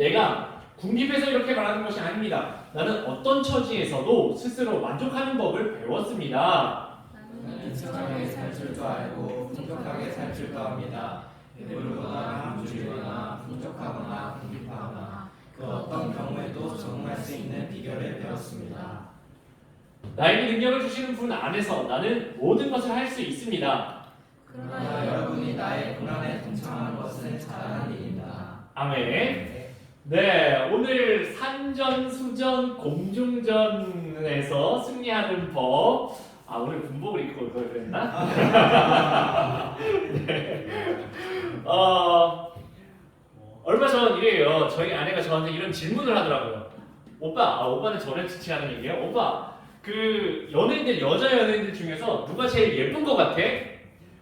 내가 궁핍해서 이렇게 말하는 것이 아닙니다. 나는 어떤 처지에서도 스스로 만족하는 법을 배웠습니다. 나는 세상에 살 줄도 알고 풍족하게 살 줄도 압니다. 배부르거나 굶주리거나 풍족하거나 궁핍하거나 그 어떤 경우에도 적응할 수 있는 비결을 배웠습니다. 나에게 능력을 주시는 분 안에서 나는 모든 것을 할 수 있습니다. 그러나 여러분이 나의 고난에 동참하는 것은 잘하는 일입니다. 아멘. 네, 오늘 산전수전 공중전에서 승리하는 법. 아, 오늘 군복을 입고 올 걸 그랬나? 네. 얼마 전 이래요. 저희 아내가 저한테 이런 질문을 하더라고요. 오빠, 오빠는 저를 지칭하는 얘기예요. 오빠, 그 연예인들, 여자 연예인들 중에서 누가 제일 예쁜 것 같아?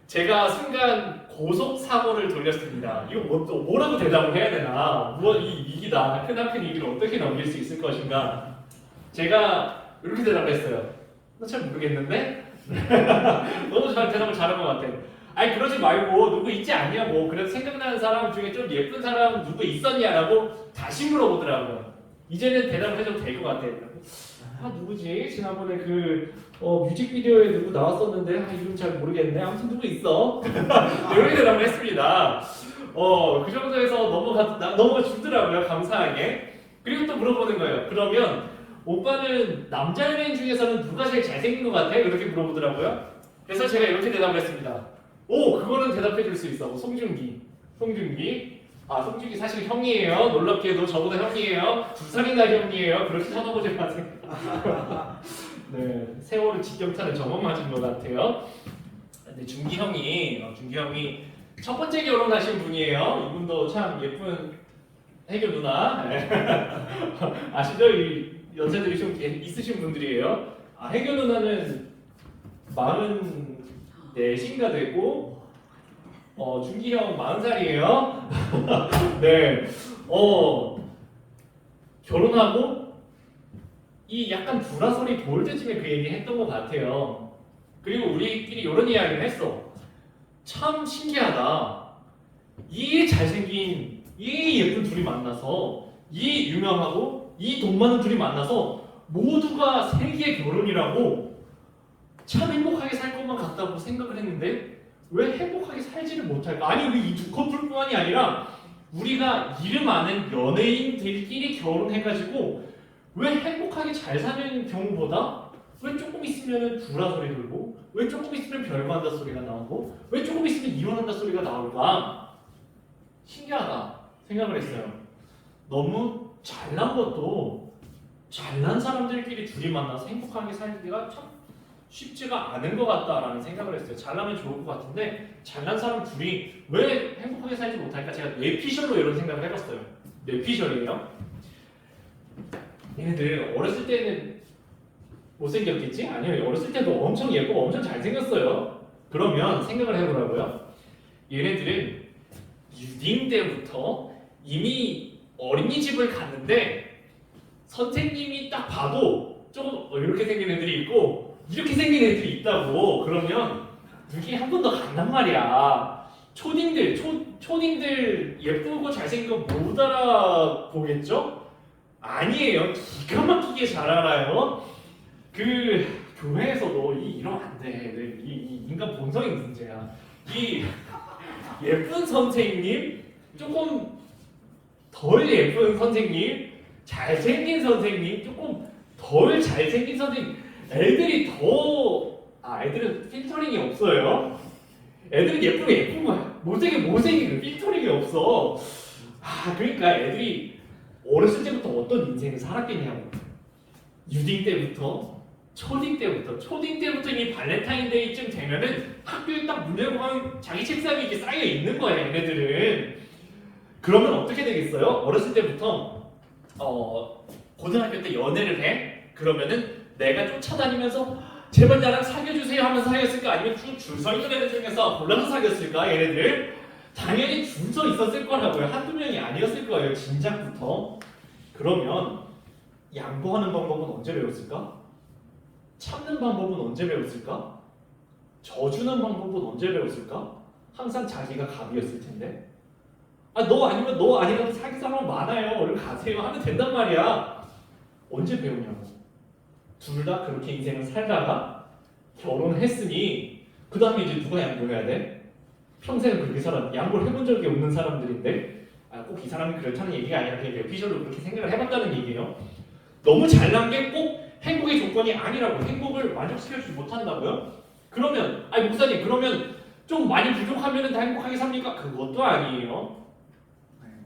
제가 순간 고속 사고를 돌렸습니다. 이거 뭐라고 대답을 해야 되나? 이 위기다. 크나큰 위기를 어떻게 넘길 수 있을 것인가? 제가 이렇게 대답을 했어요. 나 잘 모르겠는데? 너무 잘 대답을 잘한 것 같아. 아니 그러지 말고 누구 있지 않냐고. 그래서 생각나는 사람 중에 좀 예쁜 사람 누구 있었냐라고 다시 물어보더라고요. 이제는 대답을 해줘도 될 것 같아. 아 누구지? 지난번에 그 뮤직비디오에 누구 나왔었는데 이름 잘 모르겠네. 아무튼 누구 있어? 이렇게 대답을 했습니다. 그 정도에서 넘어가 주더라고요. 감사하게. 그리고 또 물어보는 거예요. 그러면 오빠는 남자 연예인 중에서는 누가 제일 잘생긴 것 같아? 이렇게 물어보더라고요. 그래서 제가 이렇게 대답을 했습니다. 그거는 대답해 줄 수 있어. 송중기. 송중기 사실 형이에요. 놀랍게도 저보다 형이에요. 2살이나 형이에요. 그렇게 쳐다보지 마세요. 네, 세월을 직경타는 저만 맞은 것 같아요. 근데 준기 형이 첫 번째 결혼하신 분이에요. 이분도 참 예쁜 해결 누나. 네. 아시죠? 이 연세들이 좀 있으신 분들이에요. 해결 누나는 44인가 되고 준기 형 40살이에요. 네. 결혼하고 이 약간 불화설이 돌 때쯤에 그 얘기 했던 것 같아요. 그리고 우리끼리 이런 이야기를 했어. 참 신기하다. 이 잘생긴 이 예쁜 둘이 만나서 이 유명하고 이 돈 많은 둘이 만나서 모두가 세기의 결혼이라고 참 행복하게 살 것만 같다고 생각을 했는데 왜 행복하게 살지를 못할까? 아니 왜 이 두 커플뿐만이 아니라 우리가 이름 아는 연예인들끼리 결혼해가지고 왜 행복하게 잘 사는 경우보다 왜 조금 있으면 불화소리 돌고 왜 조금 있으면 별만다 소리가 나오고 왜 조금 있으면 이혼한다 소리가 나올까? 신기하다 생각을 했어요. 너무 잘난 것도 잘난 사람들끼리 둘이 만나서 행복하게 살기가 참 쉽지가 않은 것 같다라는 생각을 했어요. 잘나면 좋을 것 같은데 잘난 사람 둘이 왜 행복하게 살지 못할까? 제가 뇌피셜로 이런 생각을 해봤어요. 뇌피셜이에요. 얘네들 어렸을 때는 못생겼겠지? 아니요, 어렸을 때도 엄청 예쁘고 엄청 잘생겼어요. 그러면 생각을 해보라고요. 얘네들은 유딩 때부터 이미 어린이집을 갔는데 선생님이 딱 봐도 조금 이렇게 생긴 애들이 있고 이렇게 생긴 애들이 있다고. 그러면 눈이 한 번 더 간단 말이야. 초딩들 예쁘고 잘생긴 거 못 알아보겠죠? 아니에요. 기가 막히게 잘 알아요. 그 교회에서도 이러면 안 돼. 이 인간 본성의 문제야. 이 예쁜 선생님, 조금 덜 예쁜 선생님, 잘생긴 선생님, 조금 덜 잘생긴 선생님. 애들은 필터링이 없어요. 애들은 예쁘면 예쁜 거야. 못생기면 필터링이 없어. 그러니까 애들이 어렸을 때부터 어떤 인생을 살았겠냐고. 유딩 때부터, 초딩 때부터 이미 발렌타인데이쯤 되면은 학교에 딱 문 열고 가면 자기 책상에 이렇게 쌓여 있는 거야, 얘네들은. 그러면 어떻게 되겠어요? 어렸을 때부터 고등학교 때 연애를 해? 그러면은 내가 쫓아다니면서 제발 나랑 사귀어주세요 하면서 사귀었을까? 아니면 줄 서 있는 애들 중에서 골라서 사귀었을까? 얘네들 당연히 줄 서 있었을 거라고요. 한두 명이 아니었을 거예요, 진작부터. 그러면 양보하는 방법은 언제 배웠을까? 참는 방법은 언제 배웠을까? 져주는 방법은 언제 배웠을까? 항상 자기가 갑이었을 텐데. 너 아니면 너 아니라도 사귈 사람 많아요. 가세요 하면 된단 말이야. 언제 배우냐고. 둘 다 그렇게 인생을 살다가 결혼했으니 그 다음에 이제 누가 양보해야 돼? 평생을 그렇게 살아 양보를 해본 적이 없는 사람들인데 꼭 이 사람이 그렇다는 얘기가 아니라 그냥 오피셜로 그렇게 생각을 해봤다는 얘기예요. 너무 잘난 게 꼭 행복의 조건이 아니라고. 행복을 만족시켜주지 못한다고요? 그러면 목사님 그러면 좀 많이 부족하면 다 행복하게 삽니까? 그것도 아니에요.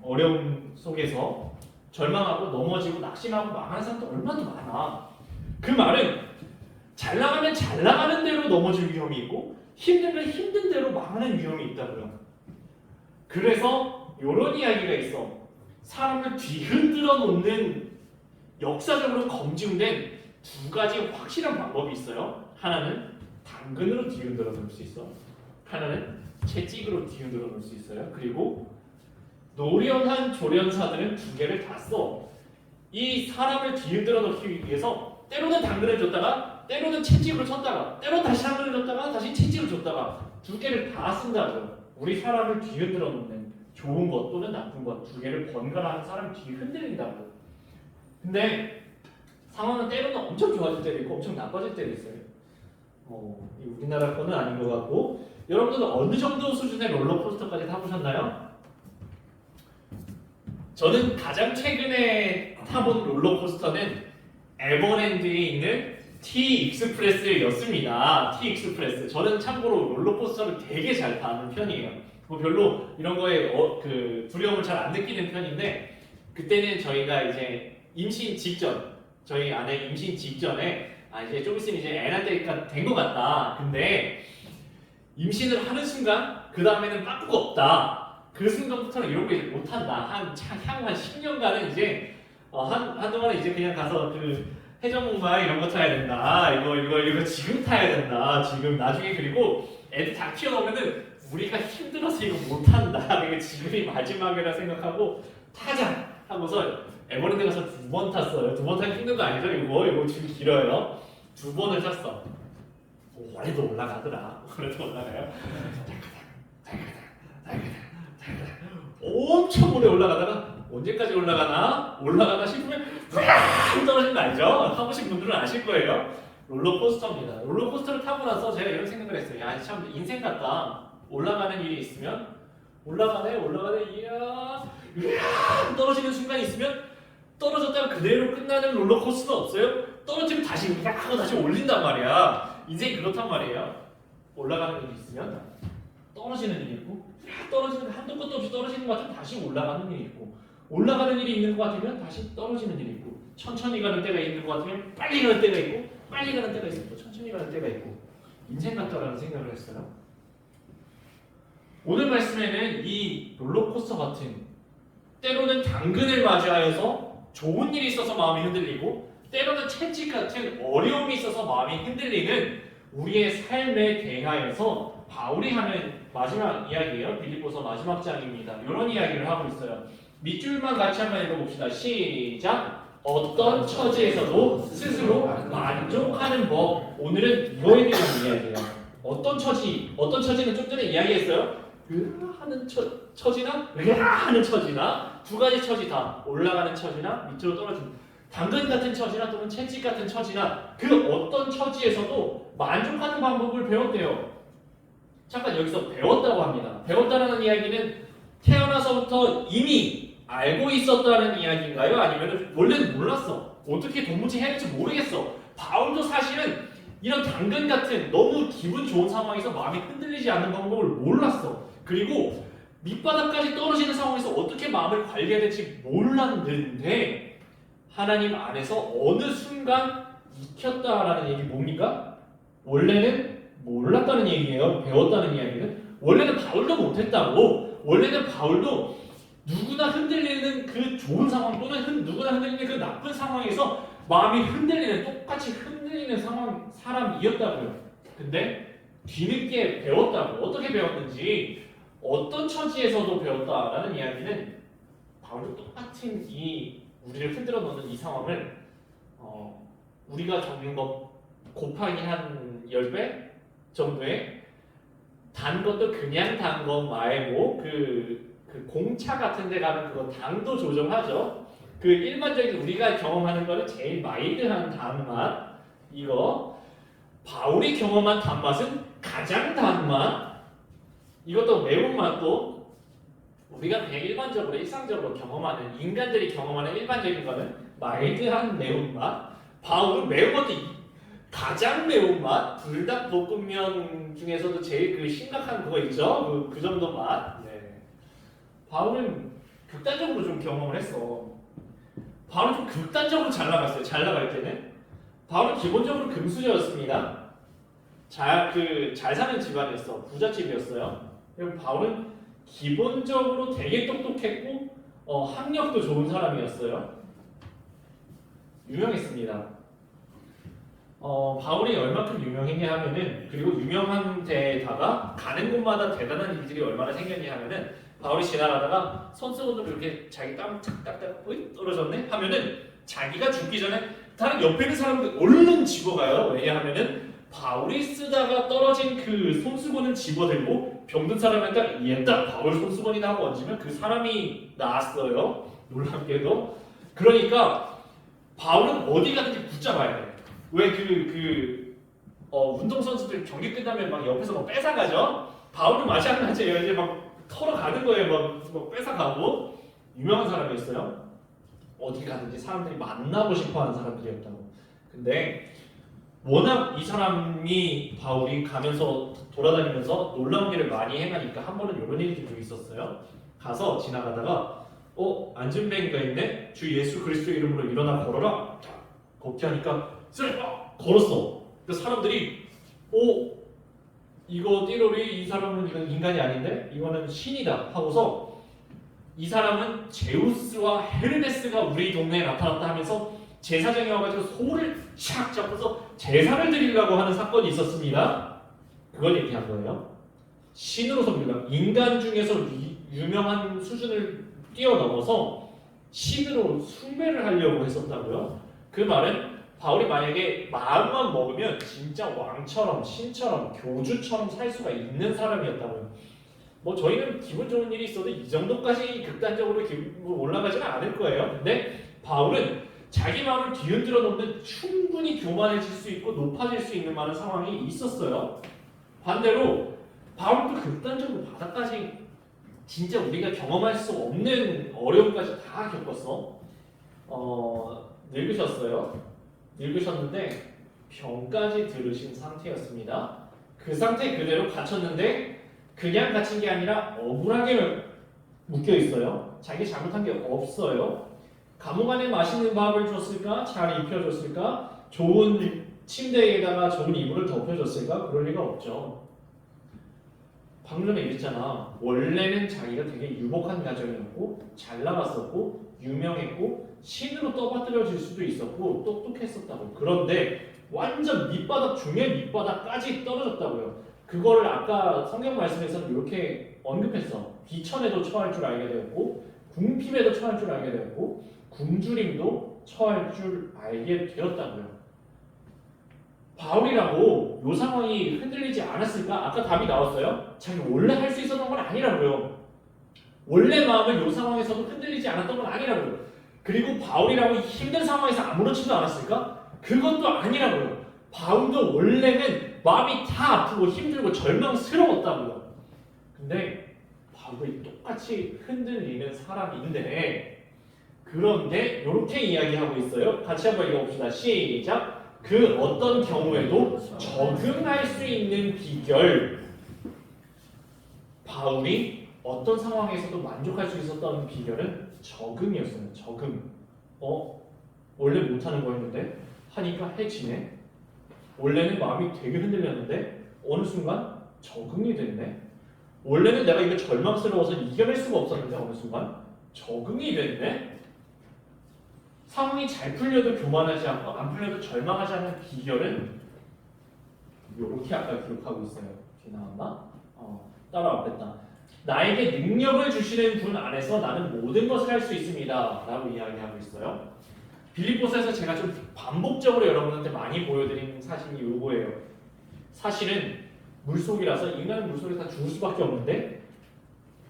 어려움 속에서 절망하고 넘어지고 낙심하고 망하는 사람도 얼마나 많아. 그 말은 잘 나가면 잘 나가는 대로 넘어질 위험이 있고 힘들면 힘든 대로 망하는 위험이 있다고요. 그래서 이런 이야기가 있어. 사람을 뒤흔들어 놓는 역사적으로 검증된 두 가지 확실한 방법이 있어요. 하나는 당근으로 뒤흔들어 놓을 수 있어. 하나는 채찍으로 뒤흔들어 놓을 수 있어요. 그리고 노련한 조련사들은 두 개를 다 써. 이 사람을 뒤흔들어 놓기 위해서 때로는 당근을 줬다가 때로는 채찍으로 쳤다가 때로는 다시 당근을 줬다가 다시 채찍을 줬다가 두 개를 다 쓴다고요. 우리 사람을 뒤흔들어 놓는 좋은 것 또는 나쁜 것 두 개를 번갈아 하는 사람을 뒤흔들린다고. 근데 상황은 때로는 엄청 좋아질 때도 있고 엄청 나빠질 때도 있어요. 우리나라 거는 아닌 것 같고 여러분들은 어느 정도 수준의 롤러코스터까지 타보셨나요? 저는 가장 최근에 타본 롤러코스터는 에버랜드에 있는 T-익스프레스였습니다. T-익스프레스. 저는 참고로 롤러코스터를 되게 잘 타는 편이에요. 별로 이런 거에 그 두려움을 잘 안 느끼는 편인데 그때는 저희가 이제 임신 직전, 저희 아내 임신 직전에 이제 좀 있으면 이제 애 낳을 때가 된 것 같다. 근데 임신을 하는 순간 그 다음에는 빠꾸가 없다. 그 순간부터는 이런 거 이제 못한다. 향후 한 10년간은 이제 한동안은 이제 그냥 가서 그 해적목마 이런 거 타야 된다. 이거 지금 타야 된다. 지금 나중에 그리고 애들 다 키워놓으면은 우리가 힘들어서 이거 못한다. 이게 지금이 마지막이라 생각하고 타자 하고서 에버랜드 가서 2번 탔어요. 2번 타기 힘든 거 아니죠? 이거 지금 길어요. 2번을 탔어. 올해도 올라가더라. 올해도 올라가요. 엄청 오래 올라가다가 언제까지 올라가나 싶으면 쫙 떨어진 거 알죠? 타보신 분들은 아실 거예요. 롤러코스터입니다. 롤러코스터를 타고 나서 제가 이런 생각을 했어요. 야, 참 인생 같다. 올라가는 일이 있으면 올라가네 이야 떨어지는 순간이 있으면 떨어졌다가 그대로 끝나는 롤러코스터 없어요? 떨어지면 다시 하고 다시 올린단 말이야. 인생이 그렇단 말이에요. 올라가는 일이 있으면 떨어지는 일이 있고 떨어지는 한도 끝도 없이 떨어지는 것 같으면 다시 올라가는 일이 있고 올라가는 일이 있는 것 같으면 다시 떨어지는 일이 있고 천천히 가는 때가 있는 것 같으면 빨리 가는 때가 있고 빨리 가는 때가 있고 또 천천히 가는 때가 있고 인생 같다라는 생각을 했어요. 오늘 말씀에는 이 롤러코스터 같은 때로는 당근을 맞이하여서 좋은 일이 있어서 마음이 흔들리고 때로는 채찍 같은 어려움이 있어서 마음이 흔들리는 우리의 삶에 대하여서 바울이 하는 마지막 이야기예요. 빌립보서 마지막 장입니다. 이런 이야기를 하고 있어요. 밑줄만 같이 한번 읽어봅시다. 시작. 어떤 처지에서도 스스로 만족하는 법. 오늘은 이거에 대한 이야기예요. 어떤 처지는 좀 전에 이야기했어요. 하는 처지나 하는 처지나 두 가지 처지 다 올라가는 처지나 밑으로 떨어지는 당근 같은 처지나 또는 채찍 같은 처지나 그 어떤 처지에서도 만족하는 방법을 배웠대요. 잠깐 여기서 배웠다고 합니다. 배웠다는 이야기는 태어나서부터 이미 알고 있었다는 이야기인가요? 아니면 원래는 몰랐어. 어떻게 도무지 해야 할지 모르겠어. 바울도 사실은 이런 당근 같은 너무 기분 좋은 상황에서 마음이 흔들리지 않는 방법을 몰랐어. 그리고 밑바닥까지 떨어지는 상황에서 어떻게 마음을 관리해야 될지 몰랐는데 하나님 안에서 어느 순간 익혔다라는 얘기 뭡니까? 원래는 몰랐다는 얘기예요. 배웠다는 이야기는 원래는 바울도 못했다고. 원래는 바울도 누구나 흔들리는 그 좋은 상황 또는 누구나 흔들리는 그 나쁜 상황에서 마음이 흔들리는 똑같이 흔들리는 사람이었다고요. 근데 뒤늦게 배웠다고. 어떻게 배웠는지 어떤 처지에서도 배웠다라는 이야기는 바울도 똑같은 이 우리를 흔들어 놓는 이 상황을 우리가 적는 것 곱하기 한 10배 정도의 단 것도 그냥 단 것 말고 그 공차 같은 데 가면 그거 당도 조정하죠. 그 일반적인 우리가 경험하는 거는 제일 마일드한 단맛 이거. 바울이 경험한 단맛은 가장 단맛. 이것도 매운맛도 우리가 그냥 일반적으로 일상적으로 경험하는 인간들이 경험하는 일반적인 거는 마일드한 매운맛. 바울은 매운 것도 가장 매운맛. 불닭볶음면 중에서도 제일 그 심각한 그거 있죠? 그 정도 맛. 네. 바울은 극단적으로 좀 경험을 했어. 바울은 좀 극단적으로 잘 나갔어요. 잘 나갈 때는. 바울은 기본적으로 금수저였습니다. 잘 사는 집안이었어. 부잣집이었어요. 그리고 바울은 기본적으로 되게 똑똑했고 학력도 좋은 사람이었어요. 유명했습니다. 바울이 얼마큼 유명했냐 하면은 그리고 유명한 데다가 가는 곳마다 대단한 일들이 얼마나 생겼냐 하면은 바울이 지나가다가 손수건으로 이렇게 자기 땀 착딱딱 떨어졌네 하면은 자기가 죽기 전에 다른 옆에 있는 사람들 얼른 집어가요. 왜냐하면은 바울이 쓰다가 떨어진 그 손수건을 집어들고 병든 사람한테 얘다 바울 손수건이다 하고 얹으면 그 사람이 나았어요. 놀랍게도. 그러니까 바울은 어디 가든지 붙잡아야 돼. 왜 운동선수들 경기 끝나면 막 옆에서 막 뺏어가죠? 바울은 마찬가지예요. 이제 막 털어가는 거예요. 막 뺏어가고. 유명한 사람이었어요. 어디 가든지 사람들이 만나고 싶어하는 사람들이었다고. 근데 워낙 이 사람이 바울이 가면서 돌아다니면서 놀라운 일을 많이 행하니까 한 번은 이런 일이 좀 있었어요. 가서 지나가다가 안전뱅이가 있네? 주 예수 그리스도 이름으로 일어나 걸어라. 걷게 하니까 걸었어. 그 사람들이 이거 띠로리 이 사람은 이건 인간이 아닌데 이거는 신이다 하고서 이 사람은 제우스와 헤르메스가 우리 동네에 나타났다 하면서 제사장이 와가지고 소를 샥 잡아서 제사를 드리려고 하는 사건이 있었습니다. 그걸 얘기한 거예요. 신으로 섬기다. 인간 중에서 유명한 수준을 뛰어넘어서 신으로 숭배를 하려고 했었다고요. 그 말은 바울이 만약에 마음만 먹으면 진짜 왕처럼 신처럼 교주처럼 살 수가 있는 사람이었다고요. 뭐 저희는 기분 좋은 일이 있어도 이 정도까지 극단적으로 올라가지는 않을 거예요. 근데 바울은 자기 마음을 뒤흔들어 놓으면 충분히 교만해질 수 있고 높아질 수 있는 많은 상황이 있었어요. 반대로 바울도 극단적으로 바닥까지 진짜 우리가 경험할 수 없는 어려움까지 다 겪었어. 늙으셨는데 병까지 들으신 상태였습니다. 그 상태 그대로 갇혔는데 그냥 갇힌 게 아니라 억울하게 묶여 있어요. 자기 잘못한 게 없어요. 감옥 안에 맛있는 밥을 줬을까? 잘 입혀줬을까? 좋은 침대에다가 좋은 이불을 덮여줬을까? 그럴 리가 없죠. 방금 전에 얘기했잖아. 원래는 자기가 되게 유복한 가정이었고 잘 나갔었고 유명했고 신으로 떠받들여질 수도 있었고 똑똑했었다고. 그런데 완전 밑바닥 중에 밑바닥까지 떨어졌다고요. 그거를 아까 성경 말씀에서는 이렇게 언급했어. 비천에도 처할 줄 알게 되었고 궁핍에도 처할 줄 알게 되었고 굶주림도 처할 줄 알게 되었다고요. 바울이라고 이 상황이 흔들리지 않았을까? 아까 답이 나왔어요. 자기 원래 할 수 있었던 건 아니라고요. 원래 마음은 이 상황에서도 흔들리지 않았던 건 아니라고요. 그리고 바울이라고 힘든 상황에서 아무렇지도 않았을까? 그것도 아니라고요. 바울도 원래는 마음이 다 아프고 힘들고 절망스러웠다고요. 근데 바울이 똑같이 흔들리는 사람인데 그런데 이렇게 이야기하고 있어요. 같이 한번 읽어봅시다. 시작. 그 어떤 경우에도 적응할 수 있는 비결. 바울이 어떤 상황에서도 만족할 수 있었던 비결은 적응이었어요. 적응. 원래 못하는 거였는데 하니까 해지네. 원래는 마음이 되게 흔들렸는데 어느 순간 적응이 됐네. 원래는 내가 이거 절망스러워서 이겨낼 수가 없었는데 어느 순간 적응이 됐네. 상황이 잘 풀려도 교만하지 않고 안 풀려도 절망하지 않는 비결은 이렇게 아까 기록하고 있어요. 뒤 나왔나? 따라와 뺐다. 나에게 능력을 주시는 분 안에서 나는 모든 것을 할 수 있습니다. 라고 이야기하고 있어요. 빌립보서에서 제가 좀 반복적으로 여러분한테 많이 보여드린 사실이 이거예요. 사실은 물속이라서 인간은 물속에 다 죽을 수밖에 없는데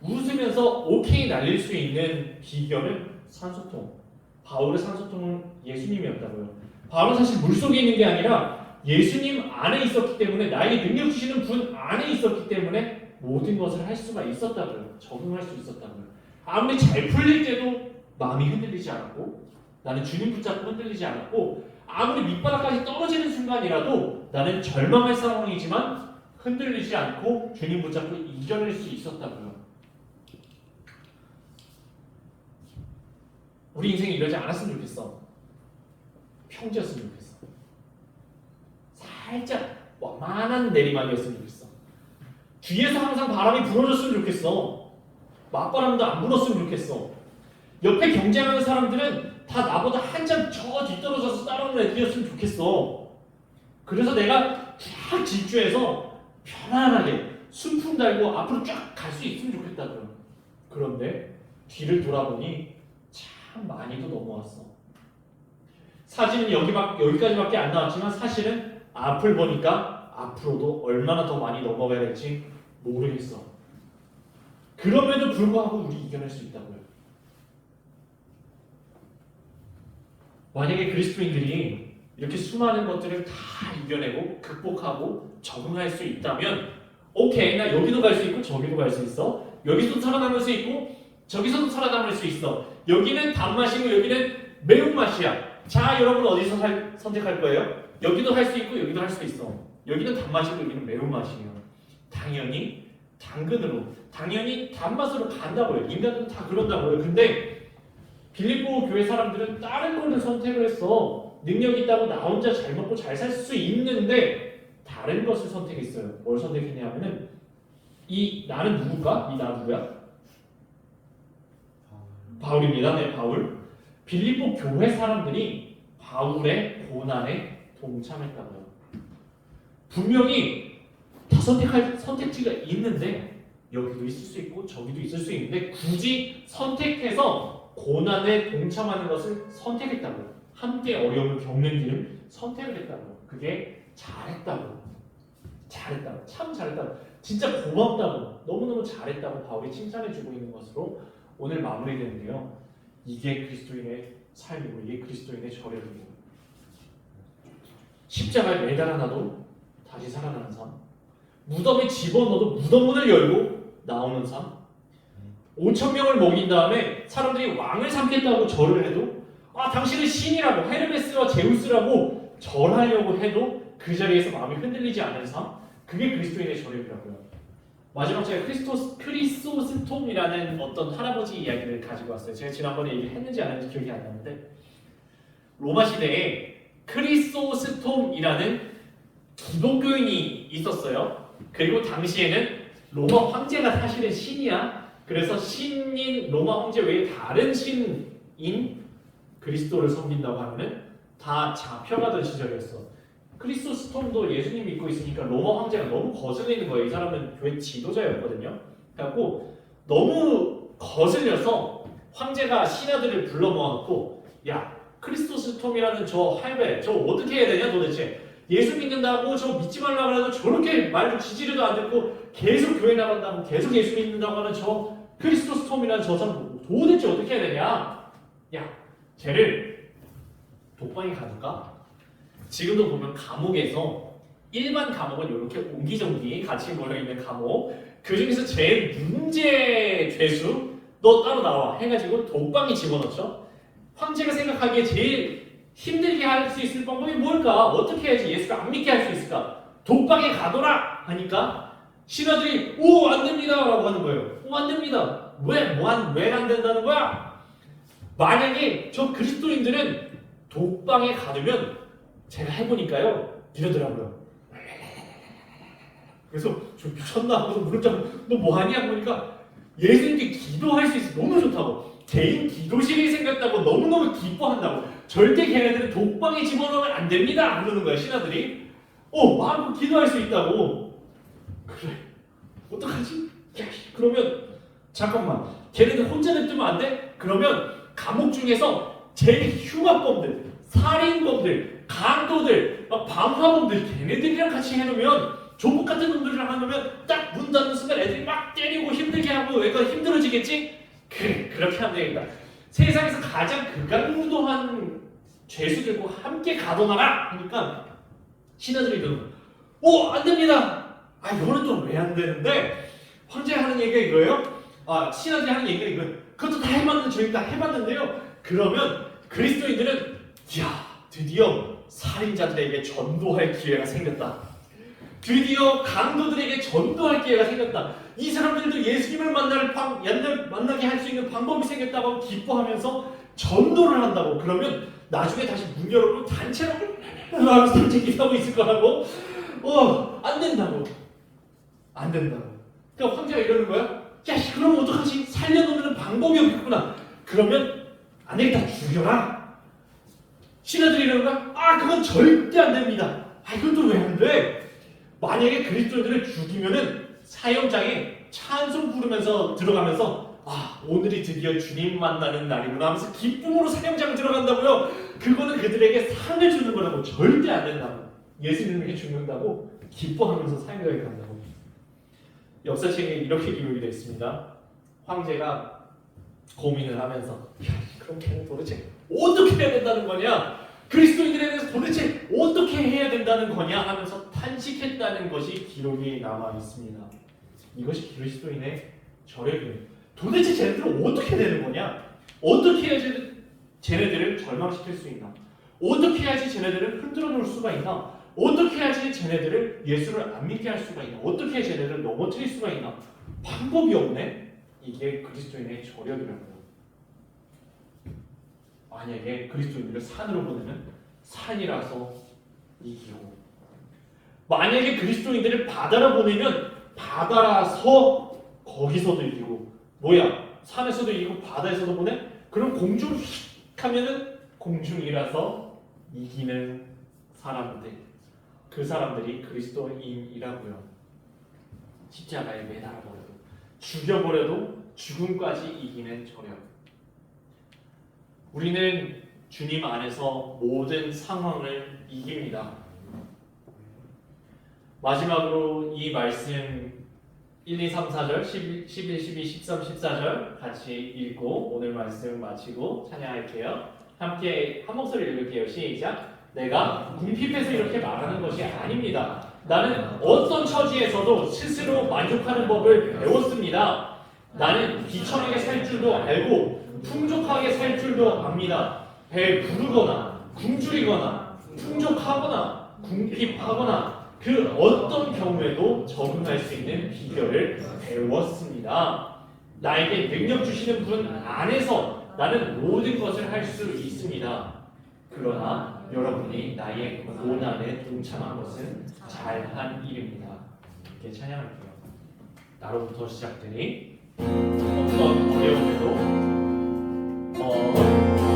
웃으면서 오케이 날릴 수 있는 비결은 산소통. 바울의 산소통은 예수님이었다고요. 바울은 사실 물속에 있는 게 아니라 예수님 안에 있었기 때문에, 나에게 능력 주시는 분 안에 있었기 때문에 모든 것을 할 수가 있었다고요. 적응할 수 있었다고요. 아무리 잘 풀릴 때도 마음이 흔들리지 않았고, 나는 주님 붙잡고 흔들리지 않았고, 아무리 밑바닥까지 떨어지는 순간이라도 나는 절망할 상황이지만 흔들리지 않고 주님 붙잡고 이겨낼 수 있었다고요. 우리 인생이 이러지 않았으면 좋겠어. 평지였으면 좋겠어. 살짝 완만한 내리막이었으면 좋겠어. 뒤에서 항상 바람이 불어줬으면 좋겠어. 맞바람도 안 불었으면 좋겠어. 옆에 경쟁하는 사람들은 다 나보다 한참 저 뒤떨어져서 따라오는 애들이었으면 좋겠어. 그래서 내가 쫙 질주해서 편안하게 순풍 달고 앞으로 쫙 갈 수 있으면 좋겠다고요. 그런데 뒤를 돌아보니 참 많이도 넘어왔어. 사진은 여기까지밖에 안 나왔지만 사실은 앞을 보니까 앞으로도 얼마나 더 많이 넘어가야 될지 모르겠어. 그럼에도 불구하고 우리 이겨낼 수 있다고요. 만약에 그리스도인들이 이렇게 수많은 것들을 다 이겨내고 극복하고 적응할 수 있다면, 오케이, 나 여기도 갈 수 있고 저기도 갈 수 있어. 여기서도 살아남을 수 있고 저기서도 살아남을 수 있어. 여기는 단맛이고 여기는 매운맛이야. 자, 여러분 어디서 선택할 거예요? 여기도 할 수 있고 여기도 할 수 있어. 여기는 단맛이고 여기는 매운맛이에요. 당연히 당근으로, 당연히 단맛으로 간다고요. 인간은 다 그런다고요. 근데 빌립보 교회 사람들은 다른 거를 선택을 했어. 능력 있다고 나 혼자 잘 먹고 잘 살 수 있는데 다른 것을 선택했어요. 뭘 선택했냐면은 이 나는 누굴까? 이 나 누구야? 바울입니다. 네, 바울. 빌립보 교회 사람들이 바울의 고난에 동참했다고요. 분명히 다 선택할 선택지가 있는데 여기도 있을 수 있고 저기도 있을 수 있는데 굳이 선택해서 고난에 동참하는 것을 선택했다고요. 함께 어려움을 겪는 길을 선택을 했다고요. 그게 잘했다고. 잘했다고. 참 잘했다고. 진짜 고맙다고. 너무너무 잘했다고 바울이 칭찬해주고 있는 것으로 오늘 마무리되는데요. 이게 그리스도인의 삶이고 이게 그리스도인의 절약이고, 십자가에 매달아놔도 다시 살아나는 삶, 무덤에 집어넣어도 무덤문을 열고 나오는 삶, 5,000명을 먹인 다음에 사람들이 왕을 삼겠다고 절을 해도 당신은 신이라고 헤르메스와 제우스라고 절하려고 해도 그 자리에서 마음이 흔들리지 않는 삶, 그게 그리스도인의 절약이라고요. 마지막 제가 크리소스톰이라는 어떤 할아버지 이야기를 가지고 왔어요. 제가 지난번에 얘기했는지 안 했는지 기억이 안 나는데, 로마 시대에 크리소스톰이라는 기독교인이 있었어요. 그리고 당시에는 로마 황제가 사실은 신이야. 그래서 신인 로마 황제 외에 다른 신인 그리스도를 섬긴다고 하면은 다 잡혀가던 시절이었어. 크리소스톰도 예수님 믿고 있으니까 로마 황제가 너무 거슬리는 거예요. 이 사람은 교회 지도자였거든요. 그래갖고 너무 거슬려서 황제가 신하들을 불러 모아놓고, 야, 크리소스톰이라는 저 할배, 저 어떻게 해야 되냐 도대체. 예수 믿는다고 저 믿지 말라 그래도 저렇게 말도 지지리도 안 듣고 계속 교회 나간다고 계속 예수 믿는다고 하는 저 크리소스톰이라는 저 사람 도대체 어떻게 해야 되냐. 야, 쟤를 독방에 가둘까? 지금도 보면 감옥에서 일반 감옥은 이렇게 옹기종기 같이 모여있는 감옥, 그 중에서 제일 문제 죄수 너 따로 나와 해가지고 독방에 집어넣죠. 황제가 생각하기에 제일 힘들게 할 수 있을 방법이 뭘까? 어떻게 해야지 예수를 안 믿게 할 수 있을까? 독방에 가둬라 하니까 신하들이 오, 안 됩니다 라고 하는 거예요. 오, 안 됩니다. 왜 안 된다는 거야? 만약에 저 그리스도인들은 독방에 가두면, 제가 해보니까요 이러더라고요. 그래서 저 미쳤나 하고서 무릎 잡고 너 뭐하냐 보니까 예수님께 기도할 수 있어. 너무 좋다고. 개인 기도실이 생겼다고 너무너무 기뻐한다고. 절대 걔네들은 독방에 집어넣으면 안 됩니다 그러는 거야 신하들이. 마음껏 기도할 수 있다고. 그래, 어떡하지? 야, 그러면 잠깐만, 걔네들 혼자 냅두면 안 돼? 그러면 감옥 중에서 제일 흉악범들, 살인범들, 강도들, 막 방화범들, 걔네들이랑 같이 해놓으면, 조국 같은 놈들이랑 해놓으면 딱 문 닫는 순간 애들이 막 때리고 힘들게 하고 애가 힘들어지겠지? 그래, 그렇게 하면 되겠다. 세상에서 가장 극악무도한 평범한 죄수들과 함께 가둬놔라 하니까 신하들이 그러는 오, 안 됩니다. 아, 이거는 좀 왜 안 되는데? 황제가 하는 얘기가 이거예요. 신하들이 하는 얘기가 이거예요. 그것도 다 해봤는데 저희가 다 해봤는데요. 그러면 그리스도인들은 드디어 살인자들에게 전도할 기회가 생겼다. 드디어 강도들에게 전도할 기회가 생겼다. 이 사람들도 예수님을 만나게 할 수 있는 방법이 생겼다고 기뻐하면서 전도를 한다고. 그러면 나중에 다시 문 열어놓고 단체로 단체 기도하고 있을 거라고. 안 된다고. 그러니까 황제가 이러는 거야. 야, 그럼 어떡하지? 살려놓는 방법이 없겠구나. 그러면 안 되겠다, 죽여라. 신하들이 이러는 거야. 그건 절대 안 됩니다. 이건 또 왜 안 돼? 만약에 그리스도인들을 죽이면은 사형장에 찬송 부르면서 들어가면서 오늘이 드디어 주님 만나는 날이구나 하면서 기쁨으로 사형장 들어간다고요. 그거는 그들에게 상을 주는 거라고. 절대 안 된다고. 예수님에게 죽는다고 기뻐하면서 사형장에 간다고. 역사책에 이렇게 기록이 되어 있습니다. 황제가 고민을 하면서 그럼 걔는 도대체 어떻게 해야 된다는 거냐? 그리스도인들에 대해서 도대체 어떻게 해야 된다는 거냐 하면서 탄식했다는 것이 기록이 남아 있습니다. 이것이 그리스도인의 저력이에요. 도대체 쟤네들은 어떻게 되는 거냐? 어떻게 해야지 쟤네들을 절망시킬 수 있나? 어떻게 해야지 쟤네들을 흔들어 놓을 수가 있나? 어떻게 해야지 쟤네들을 예수를 안 믿게 할 수가 있나? 어떻게 해야 쟤네들을 넘어뜨릴 수가 있나? 방법이 없네? 이게 그리스도인의 저력이라고요. 만약에 그리스도인들을 산으로 보내면 산이라서 이기고, 만약에 그리스도인들을 바다로 보내면 바다라서 거기서도 이기고, 산에서도 이기고 바다에서도 보내? 그럼 공중 휙 하면은 공중이라서 이기는 사람들, 그 사람들이 그리스도인이라고요. 십자가에 매달아버려도, 죽여버려도 죽음까지 이기는 저력. 우리는 주님 안에서 모든 상황을 이깁니다. 마지막으로 이 말씀 1, 2, 3, 4절, 11, 12, 13, 14절 같이 읽고 오늘 말씀 마치고 찬양할게요. 함께 한 목소리 읽을게요. 시작. 내가 궁핍해서 이렇게 말하는 것이 아닙니다. 나는 어떤 처지에서도 스스로 만족하는 법을 배웠습니다. 나는 비천하게 살 줄도 알고 풍족하게 살 줄도 압니다. 배부르거나 굶주리거나 풍족하거나 궁핍하거나 그 어떤 경우에도 적응할 수 있는 비결을 배웠습니다. 나에게 능력 주시는 분 안에서 나는 모든 것을 할 수 있습니다. 그러나 여러분이 나의 고난에 동참한 것은 잘한 일입니다. 이렇게 찬양할게요. 나로부터 시작되니 어떤 어려움에도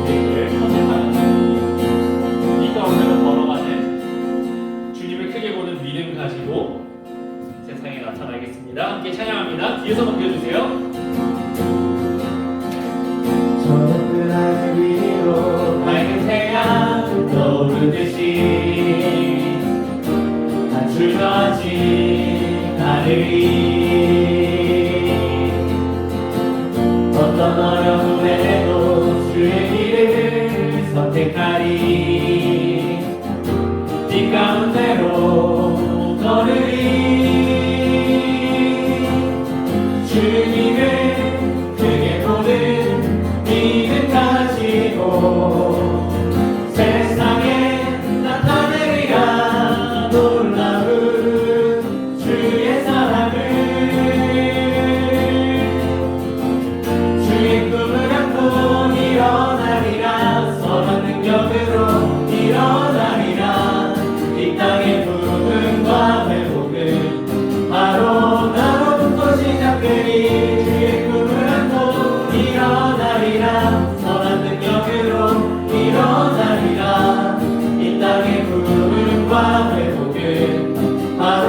우리를 선택하는 이 가운데로 걸어가는 주님을 크게 보는 믿음 가지고 세상에 나타나겠습니다. 함께 찬양합니다. 뒤에서 넘겨주세요. 저 높은 하늘 위로 밝은 태양 떠오르듯이 한 줄도 하지 않으리. 어떤 어려움에도 주의 길을 선택하리. 빛 가운데로 걸으리. 주님을 크게 보는 믿음 가지고 세상에 나타내리라. 놀라운 주의 사랑을. 주의 꿈을 안고 일어나리라. 선한 능력으로 일어나리라. 이 땅의 부흥과 회복은 바로 나로부터 시작되리. 주의 꿈을 안고 일어나리라. 선한 능력으로 일어나리라. 이 땅의 부흥과 회복은 바로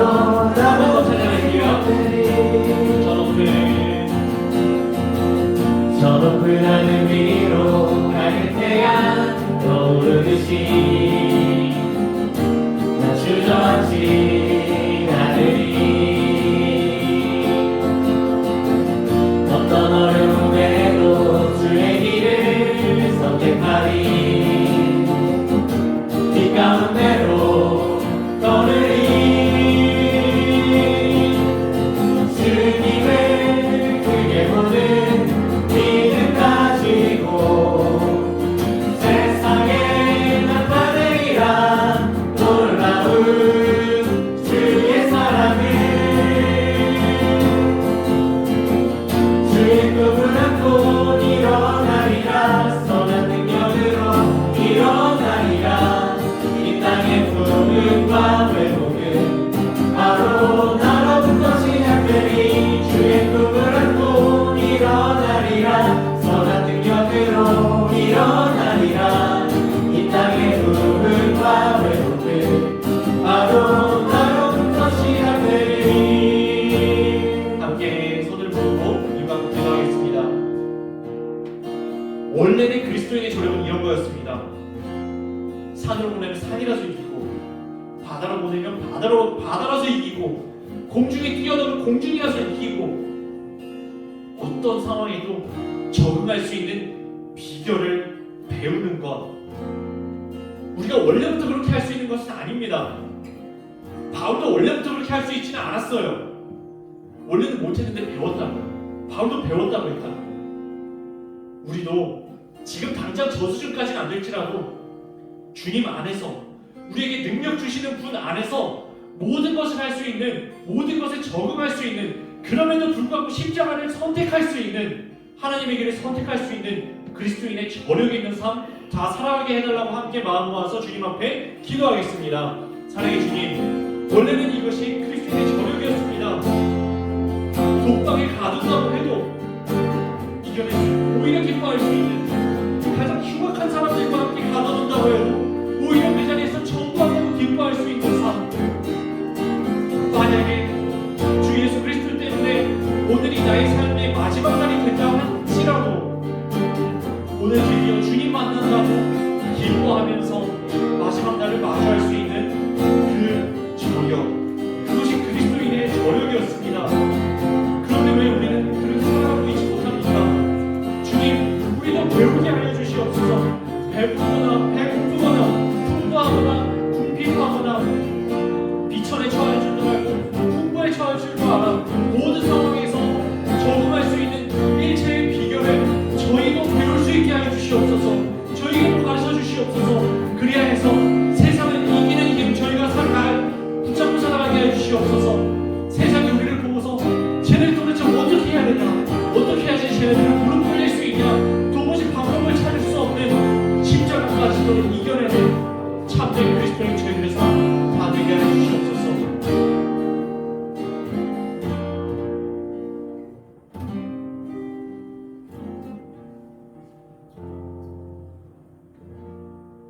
나로부터 시작되리. 저 높은 하늘 위로 밝은 태양 떠오르듯이 나 주저앉지 않으리. 어떤 어려움에도 주의 길을 선택하리. 거였습니다. 산으로 보내면 산이라서 이기고, 바다로 보내면 바다라서 이기고, 공중에 뛰어넘으면 공중이라서 이기고, 어떤 상황에도 적응할 수 있는 비결을 배우는 것, 우리가 원래부터 그렇게 할 수 있는 것은 아닙니다. 바울도 원래부터 그렇게 할 수 있지는 않았어요. 원래는 못했는데 배웠다고요. 바울도 배웠다고 했다고요. 우리도 지금 당장 저 수준까지는 안 될지라도 주님 안에서, 우리에게 능력 주시는 분 안에서 모든 것을 할 수 있는, 모든 것에 적응할 수 있는, 그럼에도 불구하고 십자가를 선택할 수 있는, 하나님의 길을 선택할 수 있는 그리스도인의 저력 있는 삶 다 살아가게 해달라고 함께 마음 모아서 주님 앞에 기도하겠습니다. 사랑의 주님, 원래는 이것이 그리스도인의 저력이었습니다. 독방에 가둔다고 해도 이겨낼 수, 오히려 기뻐할 수 있는, 가장 흉악한 사람들과 함께 가둬둔다고 해도 오히려 그 자리에서 전부하고 기뻐할 수 있는 삶. 만약에 주 예수 그리스도 때문에 오늘이 나의 삶의 마지막 날이 된다 할지라도 오늘 드디어 주님 만난다고 기뻐하면서 마지막 날을 마주할 수 있는 그 저력, 그것이 그리스도인의 저력이었습니다. 그런데 왜 우리는 그렇게 살아가고 있지 못합니까? 주님, 우리도 배우게 하여 주시옵소서. 배고프거나 풍부하거나 궁핍하거나 비천에 처할 줄도 알고 풍부에 처할 줄도 알아 모든 상황에서 적응할 수 있는 일체의 비결을 저희도 배울 수 있게 하여 주시옵소서. 저희에게 가르쳐 주시옵소서. 그리하여서 세상을 이기는 힘 저희가 붙잡고 살아가게 하여 주시옵소서. 세상이 우리를 보고서 쟤네 도대체 어떻게 해야 되나, 어떻게 해야지 쟤네들을 무릎 꿇릴 수 있냐, 도무지 방법을 찾을 수 없는 십자가까지도 이겨내는 참된 그리스도인 저희들의 삶 다 되게 하여 주시옵소서.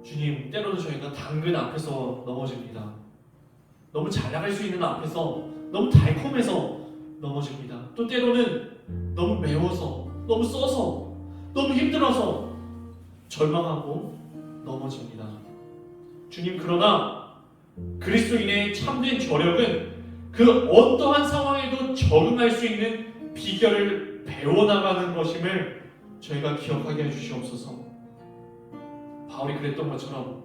주님, 때로는 저희가 당근 앞에서 넘어집니다. 너무 잘 나갈 수 있는 앞에서 너무 달콤해서 넘어집니다. 또 때로는 너무 매워서, 너무 써서, 너무 힘들어서 절망하고 넘어집니다. 주님, 그러나 그리스도인의 참된 저력은 그 어떠한 상황에도 적응할 수 있는 비결을 배워나가는 것임을 저희가 기억하게 해주시옵소서. 바울이 그랬던 것처럼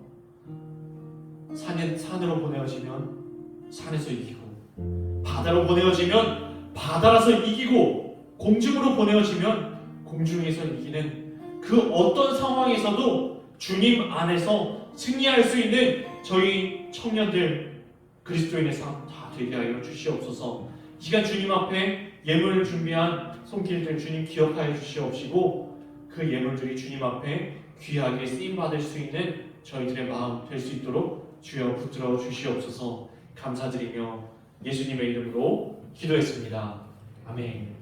산으로 보내어지면 산에서 이기고, 바다로 보내어지면 바다라서 이기고, 공중으로 보내어지면 공중에서 이기는 그 어떤 상황에서도 주님 안에서 승리할 수 있는 저희 청년들, 그리스도인의 삶 다 되게 하여 주시옵소서. 이 시간 주님 앞에 예물을 준비한 손길들 주님 기억하여 주시옵시고, 그 예물들이 주님 앞에 귀하게 쓰임받을 수 있는 저희들의 마음 될 수 있도록 주여 붙들어 주시옵소서. 감사드리며 예수님의 이름으로 기도했습니다. 아멘.